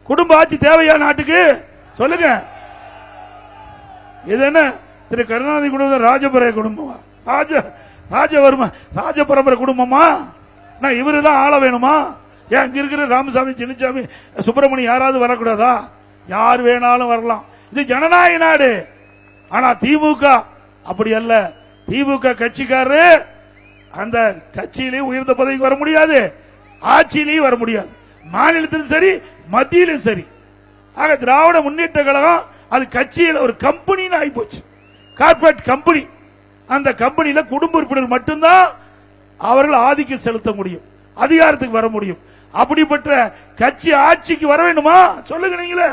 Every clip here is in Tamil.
குடும்ப ஆட்சி தேவையா நாட்டுக்கு? சொல்லுங்க. இது என்ன திரு கருணாநிதி குடும்பம் ராஜபுர குடும்பமா? ராஜவர்ம ராஜ பரம்பரை குடும்பமா? இவரு தான் ஆள வேணுமா? ஏன் இங்க இருக்கிற ராமசாமி, சின்னசாமி, சுப்பிரமணியம் யாராவது வரக்கூடாதா? யார் வேணாலும் வரலாம். இது ஜனநாயக நாடு. ஆனா திமுக அப்படி அல்ல. திமுக கட்சிக்காரரு அந்த கட்சியிலேயே உயர்ந்த பதவிக்கு வர முடியாது, ஆட்சியிலேயும் வர முடியாது, மாநிலத்திலும் சரி மத்தியிலும் சரி. ஆக திராவிட முன்னேற்ற கழகம் அது கட்சியில் ஒரு கம்பெனின்னு ஆகி போச்சு, கார்பரேட் கம்பெனி. அந்த கம்பெனியில குடும்ப உறுப்பினர் மட்டும்தான் அவர்கள் ஆதிக்கம் செலுத்த முடியும், அதிகாரத்துக்கு வர முடியும். அப்படிப்பட்ட கட்சி ஆட்சிக்கு வர வேண்டுமா? சொல்லுங்க நீங்களே.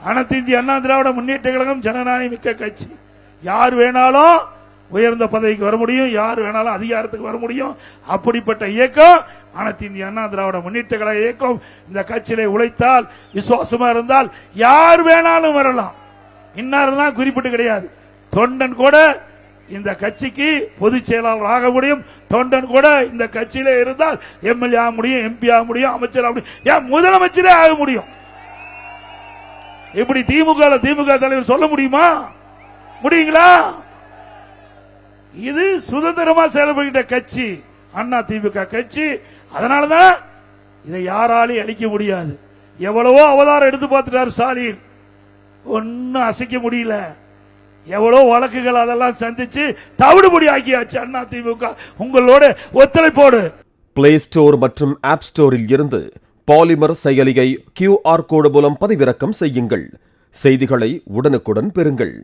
அனைத்து இந்திய அண்ணா திராவிட முன்னேற்ற கழகம் ஜனநாயக மிக்க கட்சி. யார் வேணாலும் உயர்ந்த பதவிக்கு வர முடியும், யார் வேணாலும் அதிகாரத்துக்கு வர முடியும். அப்படிப்பட்ட இயக்கம் அனைத்து இந்திய அண்ணா திராவிட முன்னேற்ற கழக இயக்கம். இந்த கட்சியிலே உழைத்தால், விசுவாசமா இருந்தால் யார் வேணாலும் வரலாம். இன்னார் தான் குறிப்பிட்டு கிடையாது. தொண்டன் கூட இந்த கட்சிக்கு பொதுச் செயலாளர் ஆக முடியும். தொண்டன் கூட இந்த கட்சியிலே இருந்தால் எம்எல்ஏ ஆக முடியும், எம்பி ஆக முடியும், அமைச்சர் ஆக முடியும், ஏன் முதலமைச்சரே ஆக முடியும். இப்படி திமுக தலைவர் சொல்ல முடியுமா? முடியுங்களா? இது சுதந்திரமா செயல்படுகிற கட்சி அண்ணா திமுக கட்சி. அதனாலதான் இதை யாராலையும் அழிக்க முடியாது. எவ்வளவோ அவதாரம் எடுத்து பார்த்துட்டார் ஸ்டாலின், ஒன்னும் அசைக்க முடியல. எவ்வளவு வழக்குகள் அதெல்லாம் சந்திச்சு தவிடுபடி ஆக்கியாச்சு அண்ணா திமுக. உங்களோட ஒத்துழைப்போடு பிளே ஸ்டோர் மற்றும் ஆப் ஸ்டோரில் இருந்து பாலிமர் செயலியை QR கோடு மூலம் பதிவிறக்கம் செய்யுங்கள். செய்திகளை உடனுக்குடன் பெறுங்கள்.